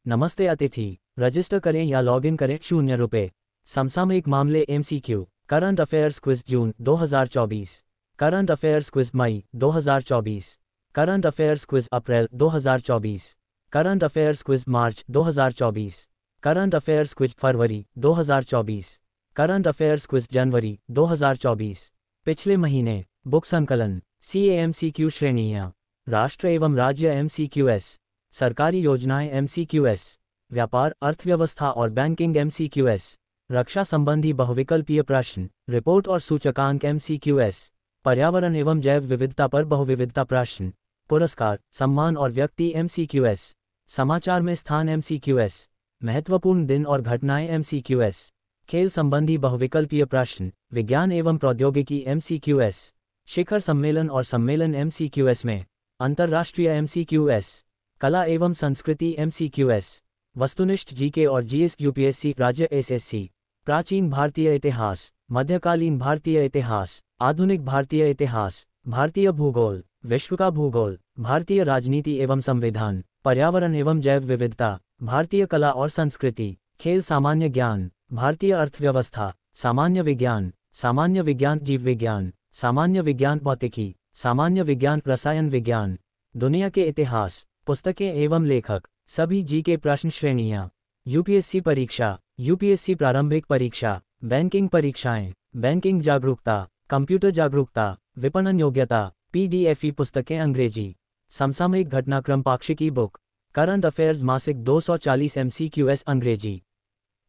नमस्ते अतिथि। रजिस्टर करें या लॉगिन करें ₹0। समसामयिक मामले MCQ। करंट अफेयर्स क्विज जून 2024। करंट अफेयर्स क्विज मई 2024। करंट अफेयर्स क्विज अप्रैल 2024। करंट अफेयर्स क्विज मार्च 2024। करंट अफेयर्स क्विज फरवरी 2024। करंट अफेयर्स क्विज जनवरी 2024। पिछले महीने। बुक संकलन। CA MCQ श्रेणियाँ। राष्ट्र एवं राज्य MCQS। सरकारी योजनाएं MCQS। व्यापार, अर्थव्यवस्था और बैंकिंग MCQS। रक्षा संबंधी बहुविकल्पीय प्रश्न, रिपोर्ट और सूचकांक MCQS। पर्यावरण एवं जैव विविधता पर बहुविविधता प्रश्न, पुरस्कार, सम्मान और व्यक्ति MCQS। समाचार में स्थान MCQS। महत्वपूर्ण दिन और घटनाएं MCQS। खेल संबंधी बहुविकल्पीय प्रश्न, विज्ञान एवं प्रौद्योगिकी MCQS। शिखर सम्मेलन और सम्मेलन MCQS में। अंतर्राष्ट्रीय MCQS। कला एवं संस्कृति MCQS। वस्तुनिष्ठ GK और GS UPSC राज्य SSC। प्राचीन भारतीय इतिहास, मध्यकालीन भारतीय इतिहास, आधुनिक भारतीय इतिहास, भारतीय भूगोल, विश्व का भूगोल, भारतीय राजनीति एवं संविधान, पर्यावरण एवं जैव विविधता, भारतीय कला और संस्कृति, खेल सामान्य ज्ञान, भारतीय अर्थव्यवस्था, सामान्य विज्ञान जीव विज्ञान, सामान्य विज्ञान भौतिकी, सामान्य विज्ञान रसायन विज्ञान, दुनिया के इतिहास, पुस्तकें एवं लेखक, सभी GK प्रश्न श्रेणियाँ। UPSC परीक्षा, UPSC प्रारंभिक परीक्षा, बैंकिंग परीक्षाएं, बैंकिंग जागरूकता, कंप्यूटर जागरूकता, विपणन योग्यता, PDFE पुस्तकें अंग्रेजी। समसामयिक घटनाक्रम पाक्षिकी बुक, करंट अफेयर्स मासिक 240 MCQS अंग्रेजी।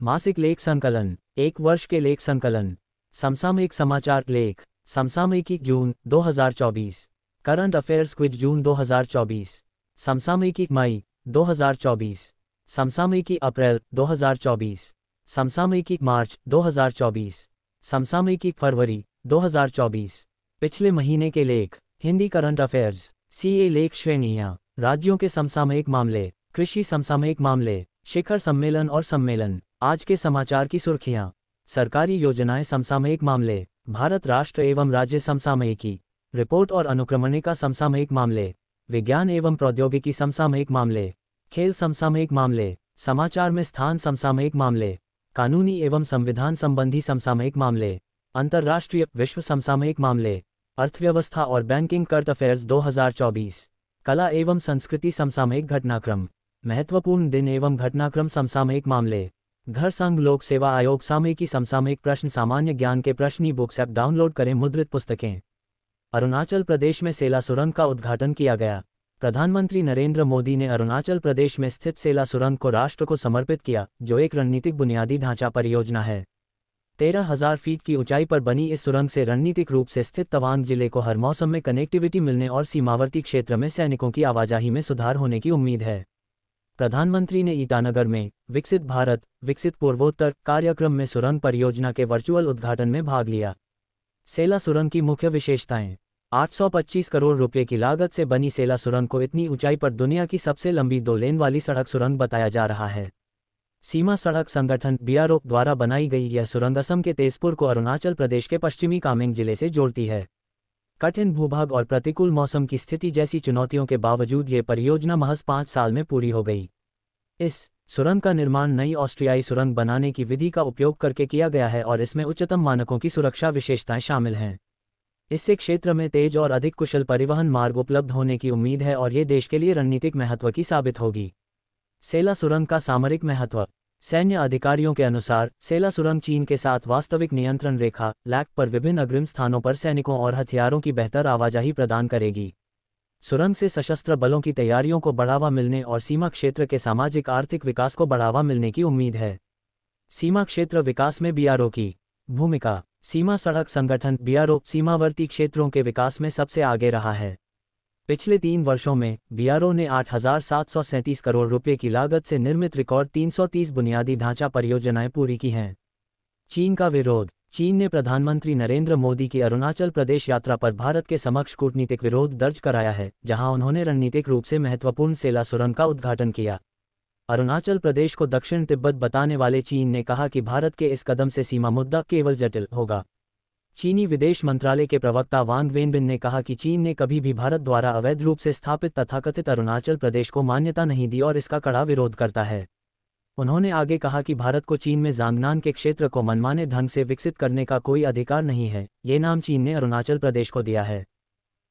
मासिक लेख संकलन, 1 वर्ष के लेख संकलन। समसामयिक समाचार लेख, समसामयिकी जून 2024। करंट अफेयर्स क्विज जून 2024। समसामयिकी मई 2024। समसामयिकी अप्रैल 2024। समसामयिकी मार्च 2024। समसामयिकी फरवरी 2024। पिछले महीने के लेख, हिंदी करंट अफेयर्स, CA लेख श्रेणियाँ, राज्यों के समसामयिक मामले, कृषि समसामयिक मामले, शिखर सम्मेलन और सम्मेलन। आज के समाचार की सुर्खियाँ। सरकारी योजनाएं समसामयिक मामले, भारत राष्ट्र एवं राज्य समसामयिकी, रिपोर्ट और अनुक्रमणिका समसामयिक मामले, विज्ञान एवं प्रौद्योगिकी समसामयिक मामले, खेल समसामयिक मामले, समाचार में स्थान समसामयिक मामले, कानूनी एवं संविधान संबंधी समसामयिक मामले, अंतर्राष्ट्रीय विश्व समसामयिक मामले, अर्थव्यवस्था और बैंकिंग करंट अफेयर्स 2024, कला एवं संस्कृति समसामयिक घटनाक्रम, महत्वपूर्ण दिन एवं घटनाक्रम समसामयिक मामले, घर संघ लोक सेवा आयोग सामयिकी समसामयिक प्रश्न सामान्य ज्ञान के प्रश्न ई बुक्स ऐप डाउनलोड करें मुद्रित पुस्तकें। अरुणाचल प्रदेश में सेला सुरंग का उद्घाटन किया गया। प्रधानमंत्री नरेंद्र मोदी ने अरुणाचल प्रदेश में स्थित सेला सुरंग को राष्ट्र को समर्पित किया, जो एक रणनीतिक बुनियादी ढांचा परियोजना है। 13,000 फीट की ऊंचाई पर बनी इस सुरंग से रणनीतिक रूप से स्थित तवांग जिले को हर मौसम में कनेक्टिविटी मिलने और सीमावर्ती क्षेत्र में सैनिकों की आवाजाही में सुधार होने की उम्मीद है। प्रधानमंत्री ने ईटानगर में विकसित भारत, विकसित पूर्वोत्तर कार्यक्रम में सुरंग परियोजना के वर्चुअल उद्घाटन में भाग लिया। सेला सुरंग की मुख्य विशेषताएं। 825 करोड़ रुपए की लागत से बनी सेला सुरंग को इतनी ऊंचाई पर दुनिया की सबसे लंबी 2 लेन वाली सड़क सुरंग बताया जा रहा है। सीमा सड़क संगठन BRO द्वारा बनाई गई यह सुरंग असम के तेजपुर को अरुणाचल प्रदेश के पश्चिमी कामेंग जिले से जोड़ती है। कठिन भूभाग और प्रतिकूल मौसम की स्थिति जैसी चुनौतियों के बावजूद ये परियोजना महज 5 साल में पूरी हो गई। इस सुरंग का निर्माण नई ऑस्ट्रियाई सुरंग बनाने की विधि का उपयोग करके किया गया है और इसमें उच्चतम मानकों की सुरक्षा विशेषताएं शामिल हैं। इससे क्षेत्र में तेज और अधिक कुशल परिवहन मार्ग उपलब्ध होने की उम्मीद है और ये देश के लिए रणनीतिक महत्व की साबित होगी। सेला सुरंग का सामरिक महत्व। सैन्य अधिकारियों के अनुसार सेला सुरंग चीन के साथ वास्तविक नियंत्रण रेखा लैक पर विभिन्न अग्रिम स्थानों पर सैनिकों और हथियारों की बेहतर आवाजाही प्रदान करेगी। सुरंग से सशस्त्र बलों की तैयारियों को बढ़ावा मिलने और सीमा क्षेत्र के सामाजिक आर्थिक विकास को बढ़ावा मिलने की उम्मीद है। सीमा क्षेत्र विकास में BRO की भूमिका। सीमा सड़क संगठन BRO सीमावर्ती क्षेत्रों के विकास में सबसे आगे रहा है। पिछले 3 वर्षों में BRO ने 8,737 करोड़ रुपए की लागत से निर्मित रिकॉर्ड 330 बुनियादी ढांचा परियोजनाएं पूरी की हैं। चीन का विरोध। चीन ने प्रधानमंत्री नरेंद्र मोदी की अरुणाचल प्रदेश यात्रा पर भारत के समक्ष कूटनीतिक विरोध दर्ज कराया है, जहां उन्होंने रणनीतिक रूप से महत्वपूर्ण सेला सुरंग का उद्घाटन किया। अरुणाचल प्रदेश को दक्षिण तिब्बत बताने वाले चीन ने कहा कि भारत के इस कदम से सीमा मुद्दा केवल जटिल होगा। चीनी विदेश मंत्रालय के प्रवक्ता वांग वेनबिन ने कहा कि चीन ने कभी भी भारत द्वारा अवैध रूप से स्थापित तथाकथित अरुणाचल प्रदेश को मान्यता नहीं दी और इसका कड़ा विरोध करता है। उन्होंने आगे कहा कि भारत को चीन में जांगनान के क्षेत्र को मनमाने ढंग से विकसित करने का कोई अधिकार नहीं है, ये नाम चीन ने अरुणाचल प्रदेश को दिया है।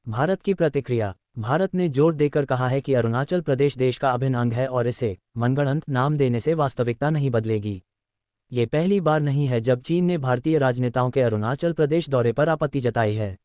भारत की प्रतिक्रिया। भारत ने जोर देकर कहा है कि अरुणाचल प्रदेश देश का अभिन्न अंग है और इसे मनगढ़ंत नाम देने से वास्तविकता नहीं बदलेगी। ये पहली बार नहीं है जब चीन ने भारतीय राजनेताओं के अरुणाचल प्रदेश दौरे पर आपत्ति जताई है।